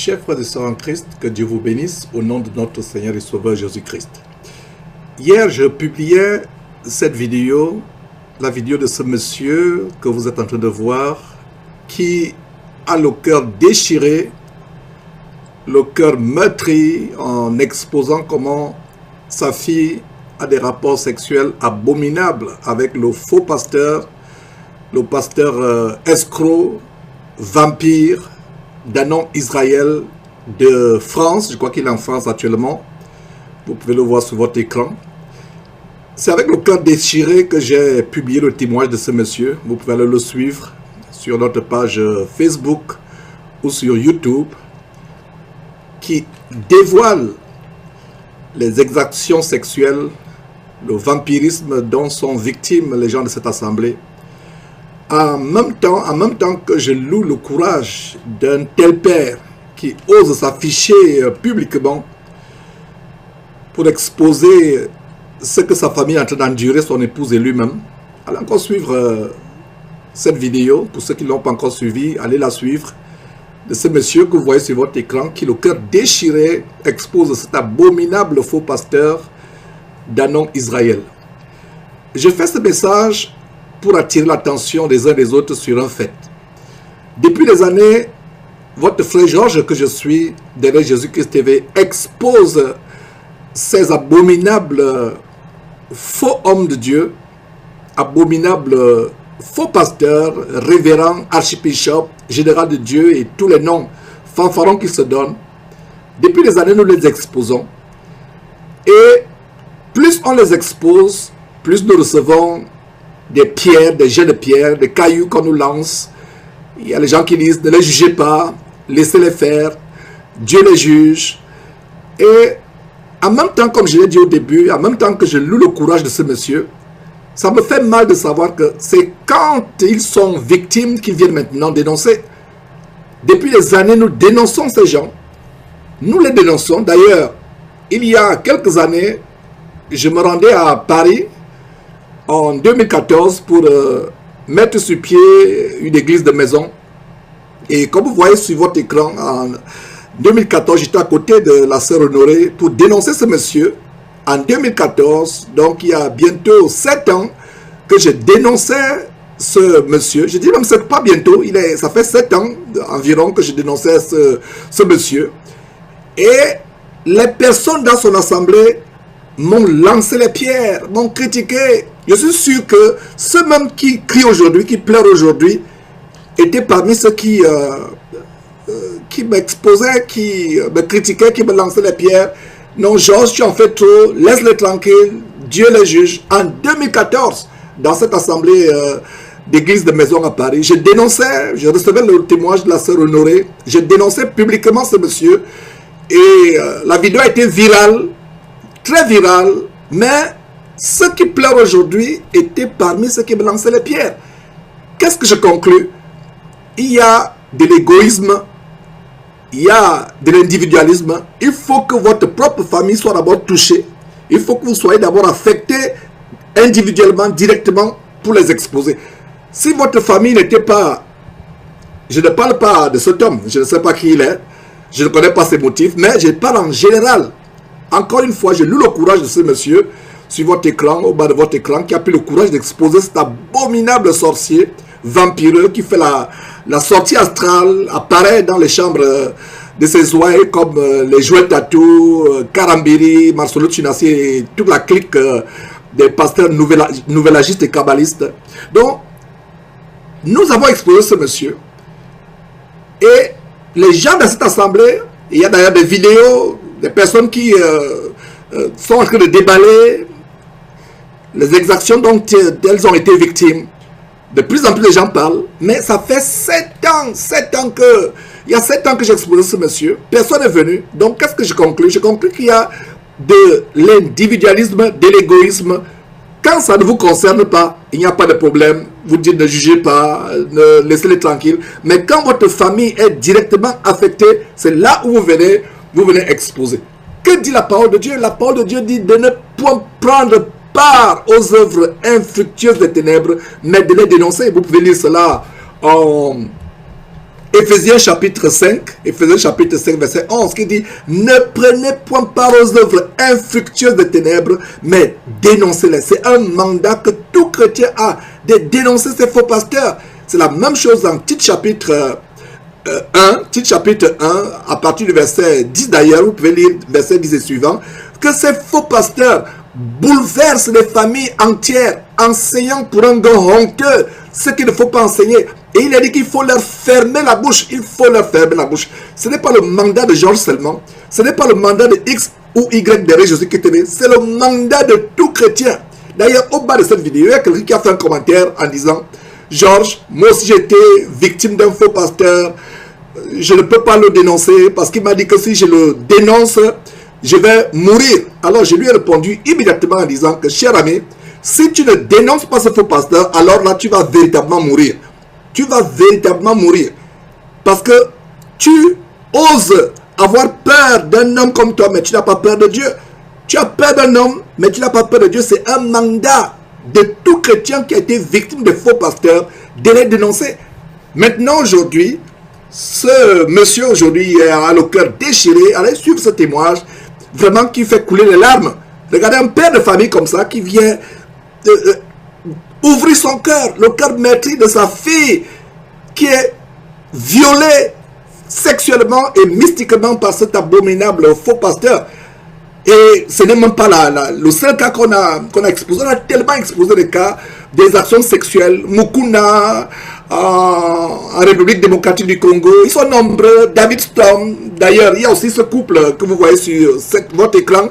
Chers frères et sœurs en Christ, que Dieu vous bénisse au nom de notre Seigneur et Sauveur Jésus-Christ. Hier, je publiais cette vidéo, la vidéo de ce monsieur que vous êtes en train de voir, qui a le cœur déchiré, le cœur meurtri, en exposant comment sa fille a des rapports sexuels abominables avec le faux pasteur, le pasteur escroc, vampire, d'un nom Israël de France. Je crois qu'il est en France actuellement. Vous pouvez le voir sur votre écran. C'est avec le cœur déchiré que j'ai publié le témoignage de ce monsieur. Vous pouvez aller le suivre sur notre page Facebook ou sur YouTube, qui dévoile les exactions sexuelles, le vampirisme dont sont victimes les gens de cette assemblée. En même temps que je loue le courage d'un tel père qui ose s'afficher publiquement pour exposer ce que sa famille est en train d'endurer, son épouse et lui-même. Allez encore suivre cette vidéo. Pour ceux qui ne l'ont pas encore suivi, allez la suivre. De ce monsieur que vous voyez sur votre écran, qui, le cœur déchiré, expose cet abominable faux pasteur d'un nom Israël. Je fais ce message pour attirer l'attention des uns des autres sur un fait. Depuis des années, votre frère Georges, que je suis, derrière Jésus-Christ TV, expose ces abominables faux hommes de Dieu, abominables faux pasteurs, révérends, archibishop, général de Dieu et tous les noms fanfarons qu'ils se donnent. Depuis des années, nous les exposons. Et plus on les expose, plus nous recevons des pierres, des jets de pierres, des cailloux qu'on nous lance. Il y a les gens qui disent, ne les jugez pas, laissez-les faire, Dieu les juge. Et en même temps, comme je l'ai dit au début, en même temps que je loue le courage de ce monsieur, ça me fait mal de savoir que c'est quand ils sont victimes qu'ils viennent maintenant dénoncer. Depuis des années, nous dénonçons ces gens. Nous les dénonçons. D'ailleurs, il y a quelques années, je me rendais à Paris, en 2014, pour mettre sur pied une église de maison. Et comme vous voyez sur votre écran, en 2014, j'étais à côté de la sœur Honorée pour dénoncer ce monsieur. En 2014, donc il y a bientôt 7 ans, que je dénonçais ce monsieur. Je dis même, c'est pas bientôt, ça fait 7 ans environ que je dénonçais ce monsieur. Et les personnes dans son assemblée m'ont lancé les pierres, m'ont critiqué. Je suis sûr que ceux même qui crient aujourd'hui, qui pleurent aujourd'hui, étaient parmi ceux qui m'exposaient, qui me critiquaient, qui me lançaient les pierres. Non, Georges, tu en fais trop, laisse-les tranquilles, Dieu les juge. En 2014, dans cette assemblée d'église de maison à Paris, je dénonçais, je recevais le témoignage de la sœur Honorée, je dénonçais publiquement ce monsieur, et la vidéo a été virale, très virale, mais ceux qui pleurent aujourd'hui étaient parmi ceux qui me lançaient les pierres. Qu'est-ce que je conclus? Il y a de l'égoïsme, il y a de l'individualisme. Il faut que votre propre famille soit d'abord touchée. Il faut que vous soyez d'abord affecté individuellement, directement, pour les exposer. Si votre famille n'était pas... Je ne parle pas de cet homme, je ne sais pas qui il est, je ne connais pas ses motifs, mais je parle en général. Encore une fois, je loue le courage de ce monsieur sur votre écran, au bas de votre écran, qui a pris le courage d'exposer cet abominable sorcier vampireux qui fait la sortie astrale, apparaît dans les chambres de ses ouailles comme les Joël Tatou, Karambiri, Marcelo Tunassi et toute la clique des pasteurs nouvellagistes et kabbalistes. Donc, nous avons exposé ce monsieur. Et les gens de cette assemblée, il y a d'ailleurs des vidéos, des personnes qui sont en train de déballer les exactions dont elles ont été victimes. De plus en plus de gens parlent, mais ça fait 7 ans que... Il y a 7 ans que j'ai exposé ce monsieur, personne n'est venu. Donc qu'est-ce que je conclus? Je conclus qu'il y a de l'individualisme, de l'égoïsme. Quand ça ne vous concerne pas, il n'y a pas de problème. Vous dites ne jugez pas, laissez-les tranquilles. Mais quand votre famille est directement affectée, c'est là où vous venez exposer. Que dit la parole de Dieu? La parole de Dieu dit de ne point prendre part aux œuvres infructueuses des ténèbres, mais de les dénoncer. Vous pouvez lire cela en Éphésiens chapitre 5, verset 11, qui dit « Ne prenez point part aux œuvres infructueuses des ténèbres, mais dénoncez-les. » C'est un mandat que tout chrétien a, de dénoncer ces faux pasteurs. C'est la même chose dans Tite chapitre 1, à partir du verset 10 d'ailleurs, vous pouvez lire verset 10 et suivant, que ces faux pasteurs bouleversent les familles entières, enseignant pour un gars honteux ce qu'il ne faut pas enseigner. Et il a dit qu'il faut leur fermer la bouche. Il faut leur fermer la bouche. Ce n'est pas le mandat de Georges seulement. Ce n'est pas le mandat de X ou Y de Jésus qui TV. C'est le mandat de tout chrétien. D'ailleurs, au bas de cette vidéo, il y a quelqu'un qui a fait un commentaire en disant « Georges, moi aussi j'ai été victime d'un faux pasteur. Je ne peux pas le dénoncer parce qu'il m'a dit que si je le dénonce, je vais mourir. » Alors je lui ai répondu immédiatement en disant que, cher ami, si tu ne dénonces pas ce faux pasteur, alors là tu vas véritablement mourir. Tu vas véritablement mourir. Parce que tu oses avoir peur d'un homme comme toi, mais tu n'as pas peur de Dieu. Tu as peur d'un homme, mais tu n'as pas peur de Dieu. C'est un mandat de tout chrétien qui a été victime de faux pasteurs de les dénoncer. Maintenant, aujourd'hui, ce monsieur aujourd'hui a le cœur déchiré. Allez suivre ce témoignage, vraiment qui fait couler les larmes. Regardez un père de famille comme ça qui vient ouvrir son cœur, le cœur meurtri de sa fille qui est violée sexuellement et mystiquement par cet abominable faux pasteur. Et ce n'est même pas le seul cas qu'on a exposé. On a tellement exposé des cas des actions sexuelles. Mukuna, en République démocratique du Congo, ils sont nombreux. David Storm, d'ailleurs, il y a aussi ce couple que vous voyez sur votre écran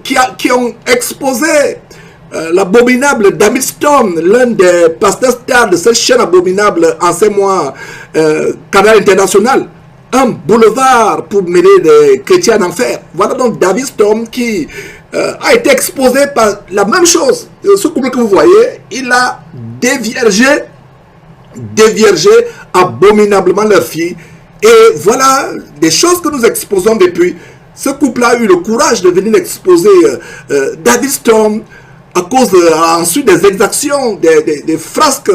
qui ont exposé l'abominable David Storm, l'un des pasteurs stars de cette chaîne abominable en ces mois, Canal International. Un boulevard pour mêler des chrétiens en enfer. Voilà donc David Storm qui a été exposé par la même chose. Ce couple que vous voyez, il a déviergé abominablement leur fille. Et voilà des choses que nous exposons depuis. Ce couple a eu le courage de venir exposer David Storm à cause ensuite des exactions, des frasques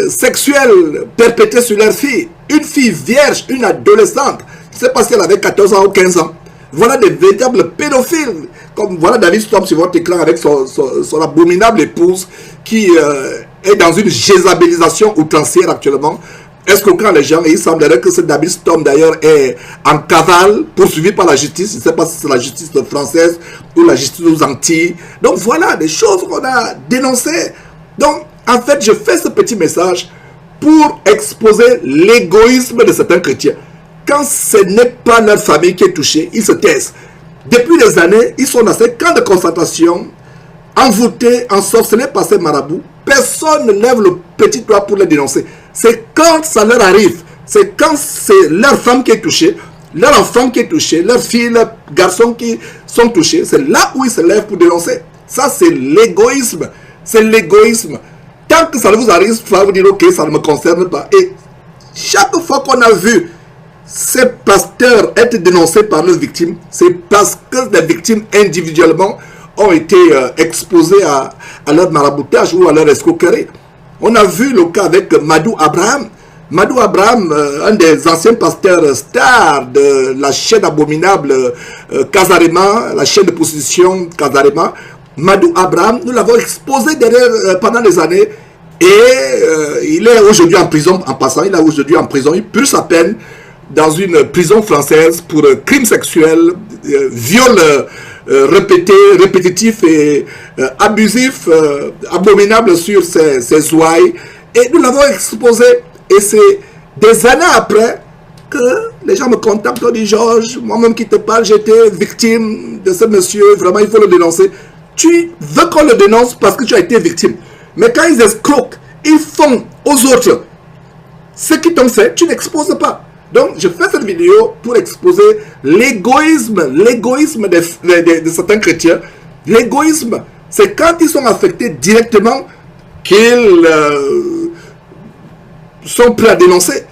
sexuelles perpétrées sur leur fille. Une fille vierge, une adolescente, je ne sais pas si elle avait 14 ans ou 15 ans. Voilà des véritables pédophiles. Comme voilà David Storm sur votre écran avec son abominable épouse qui est dans une jézabélisation outrancière actuellement. Escroquant les gens, et il semblerait que ce David Storm d'ailleurs est en cavale, poursuivi par la justice. Je ne sais pas si c'est la justice française ou la justice aux Antilles. Donc voilà des choses qu'on a dénoncées. Donc en fait, je fais ce petit message pour exposer l'égoïsme de certains chrétiens. Quand ce n'est pas leur famille qui est touchée, ils se taisent. Depuis des années, ils sont dans ces camps de concentration, envoûtés, ensorcelés par ces marabouts. Personne ne lève le petit doigt pour les dénoncer. C'est quand ça leur arrive, c'est quand c'est leur femme qui est touchée, leur enfant qui est touché, leurs filles, leurs garçons qui sont touchés, c'est là où ils se lèvent pour dénoncer. Ça, c'est l'égoïsme. C'est l'égoïsme. Tant que ça ne vous arrive, il faut vous dire, ok, ça ne me concerne pas. Et chaque fois qu'on a vu ces pasteurs être dénoncés par leurs victimes, c'est parce que les victimes individuellement ont été exposées à leur maraboutage ou à leur escroquerie. On a vu le cas avec Madou Abraham. Madou Abraham, un des anciens pasteurs stars de la chaîne abominable Kazarema, la chaîne de prostitution Kazarema. Madou Abraham, nous l'avons exposé derrière pendant des années et il est aujourd'hui en prison. En passant, il est aujourd'hui en prison. Il purge sa peine dans une prison française pour crimes sexuels, viols répétitifs et abusifs, abominables sur ses ouailles. Et nous l'avons exposé. Et c'est des années après que les gens me contactent, on dit Georges, moi-même qui te parle, j'étais victime de ce monsieur, vraiment il faut le dénoncer. Tu veux qu'on le dénonce parce que tu as été victime. Mais quand ils escroquent, ils font aux autres ce qu'ils t'ont fait, tu n'exposes pas. Donc je fais cette vidéo pour exposer l'égoïsme de certains chrétiens. L'égoïsme, c'est quand ils sont affectés directement qu'ils sont prêts à dénoncer.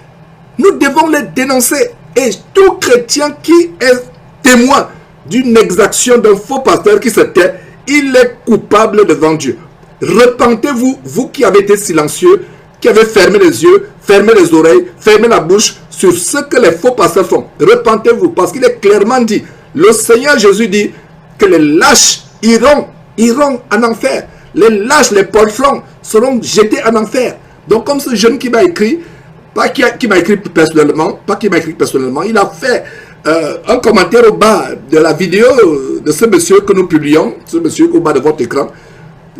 Nous devons les dénoncer. Et tout chrétien qui est témoin d'une exaction d'un faux pasteur qui se tait, il est coupable devant Dieu. Repentez-vous, vous qui avez été silencieux, qui avait fermé les yeux, fermé les oreilles, fermé la bouche sur ce que les faux pasteurs font. Repentez-vous, parce qu'il est clairement dit, le Seigneur Jésus dit que les lâches iront en enfer. Les lâches, les poltrons seront jetés en enfer. Donc comme ce jeune qui m'a écrit, qui m'a écrit personnellement, il a fait un commentaire au bas de la vidéo de ce monsieur que nous publions, ce monsieur au bas de votre écran,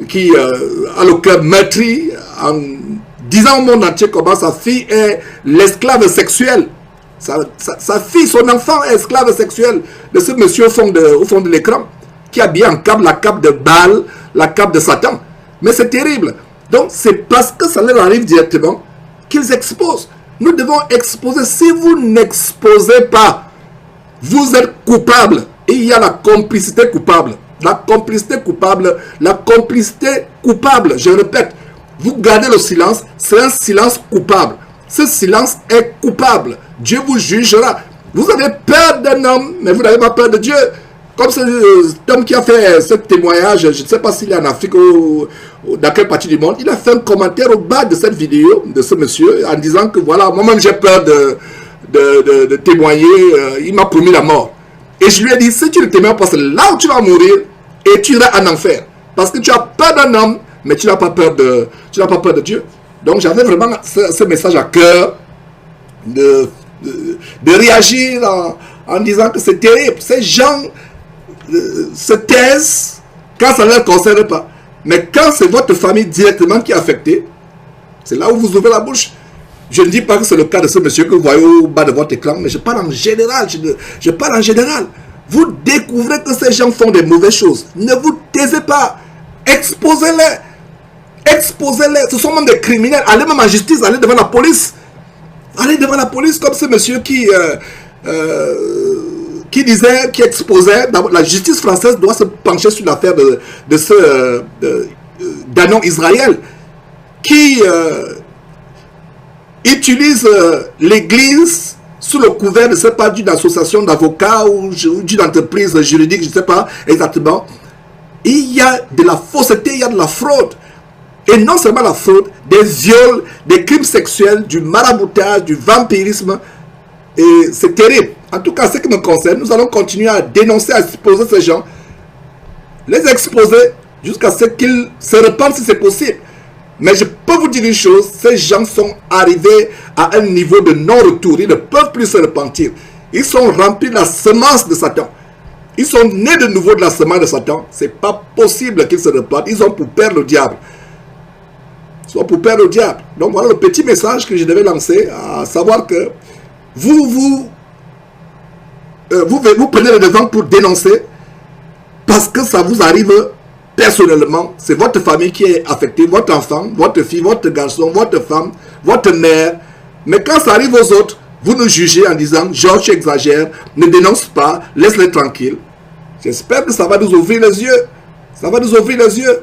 qui a le cœur meurtri en disant au monde entier comment sa fille est l'esclave sexuelle. Sa fille, son enfant est esclave sexuelle de ce monsieur au fond de l'écran, qui a bien en cape la cape de Baal, la cape de Satan. Mais c'est terrible. Donc c'est parce que ça leur arrive directement qu'ils exposent. Nous devons exposer. Si vous n'exposez pas, vous êtes coupable. Et il y a la complicité coupable. La complicité coupable, je répète, vous gardez le silence, c'est un silence coupable. Ce silence est coupable. Dieu vous jugera. Vous avez peur d'un homme, mais vous n'avez pas peur de Dieu. Comme cet homme qui a fait ce témoignage, je ne sais pas s'il est en Afrique ou dans quelle partie du monde, il a fait un commentaire au bas de cette vidéo de ce monsieur en disant que voilà, moi-même j'ai peur de témoigner, il m'a promis la mort. Et je lui ai dit, si tu ne témoignes pas, c'est là où tu vas mourir et tu iras en enfer. Parce que tu as peur d'un homme, mais tu n'as pas peur de Dieu. Donc j'avais vraiment ce message à cœur de réagir en disant que c'est terrible. Ces gens se taisent quand ça ne leur concerne pas. Mais quand c'est votre famille directement qui est affectée, c'est là où vous ouvrez la bouche. Je ne dis pas que c'est le cas de ce monsieur que vous voyez au bas de votre écran, mais je parle en général. Je parle en général. Vous découvrez que ces gens font des mauvaises choses. Ne vous taisez pas. Exposez-les. Exposez-les. Ce sont même des criminels. Allez même en justice, allez devant la police. Allez devant la police comme ce monsieur qui exposait. La justice française doit se pencher sur l'affaire de ce Danon Israël qui utilise l'église sous le couvert de, ce pas, d'une association d'avocats ou d'une entreprise juridique, je ne sais pas exactement. Il y a de la fausseté, il y a de la fraude. Et non seulement la fraude, des viols, des crimes sexuels, du maraboutage, du vampirisme. Et c'est terrible. En tout cas, ce qui me concerne, nous allons continuer à dénoncer, à exposer ces gens. Les exposer jusqu'à ce qu'ils se repentent si c'est possible. Mais je peux vous dire une chose, ces gens sont arrivés à un niveau de non-retour. Ils ne peuvent plus se repentir. Ils sont remplis de la semence de Satan. Ils sont nés de nouveau de la semence de Satan. Ce n'est pas possible qu'ils se repentent. Ils ont pour père le diable. Ils sont pour père le diable. Donc voilà le petit message que je devais lancer, à savoir que vous prenez le devant pour dénoncer parce que ça vous arrive personnellement. C'est votre famille qui est affectée, votre enfant, votre fille, votre garçon, votre femme, votre mère. Mais quand ça arrive aux autres, vous nous jugez en disant « Georges, tu exagères, ne dénonce pas, laisse-les tranquilles ». J'espère que ça va nous ouvrir les yeux. Ça va nous ouvrir les yeux.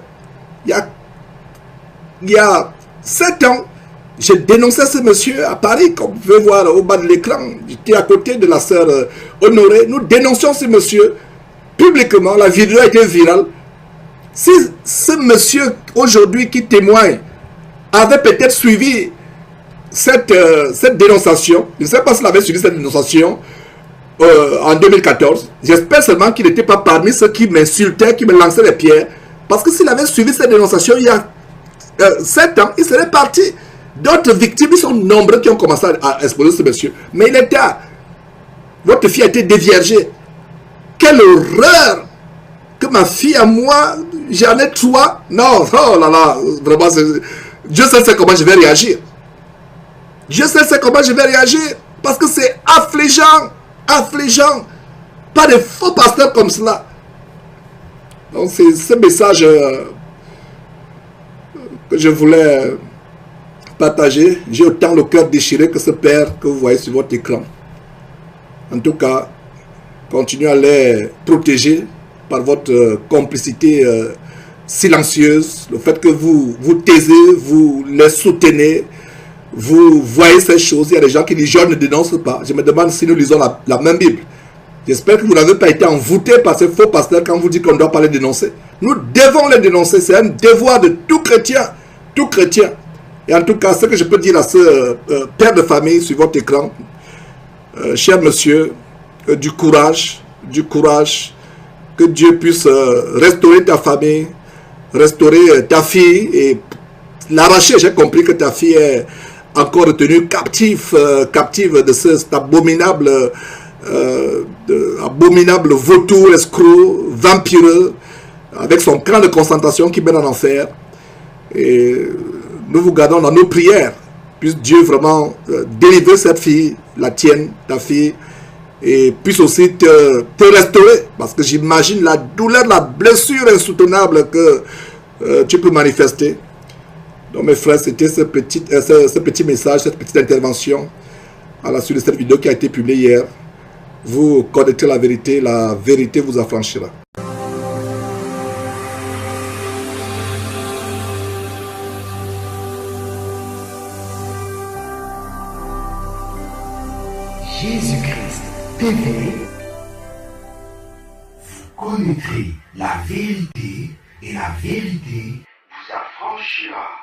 Il y a 7 ans, j'ai dénoncé ce monsieur à Paris, comme vous pouvez voir au bas de l'écran. J'étais à côté de la sœur Honorée. Nous dénoncions ce monsieur publiquement. La vidéo a été virale. Si ce monsieur aujourd'hui qui témoigne avait peut-être suivi cette dénonciation, je ne sais pas s'il avait suivi cette dénonciation en 2014, j'espère seulement qu'il n'était pas parmi ceux qui m'insultaient, qui me lançaient les pierres, parce que s'il avait suivi cette dénonciation il y a 7 ans, il serait parti. D'autres victimes, ils sont nombreux qui ont commencé à exposer ce monsieur. Mais il est tard. Votre fille a été déviergée. Quelle horreur! Que ma fille à moi, j'en ai 3. Non, oh là là, vraiment, Dieu sait comment je vais réagir. Dieu sait comment je vais réagir. Parce que c'est affligeant. Affligeant. Pas de faux pasteurs comme cela. Donc c'est ce message que je voulais partager. J'ai autant le cœur déchiré que ce père que vous voyez sur votre écran. En tout cas, continuez à les protéger par votre complicité silencieuse, le fait que vous vous taisez, vous les soutenez, vous voyez ces choses. Il y a des gens qui disent « je ne dénonce pas ». Je me demande si nous lisons la même Bible. J'espère que vous n'avez pas été envoûté par ces faux pasteurs quand vous dites qu'on ne doit pas les dénoncer. Nous devons les dénoncer, c'est un devoir de tout chrétien. Tout chrétien. Et en tout cas, ce que je peux dire à ce père de famille sur votre écran, cher monsieur, du courage, que Dieu puisse restaurer ta famille, restaurer ta fille et l'arracher. J'ai compris que ta fille est encore retenue captive de cet abominable, abominable vautour, escroc, vampireux, avec son camp de concentration qui mène en enfer. Et nous vous gardons dans nos prières. Puisse Dieu vraiment délivrer cette fille, la tienne, ta fille, et puisse aussi te restaurer. Parce que j'imagine la douleur, la blessure insoutenable que tu peux manifester. Donc mes frères, c'était ce petit message, cette petite intervention à la suite de cette vidéo qui a été publiée hier. Vous connaîtrez la vérité vous affranchira. Jésus-Christ TV, vous connaîtrez la vérité et la vérité vous affranchira.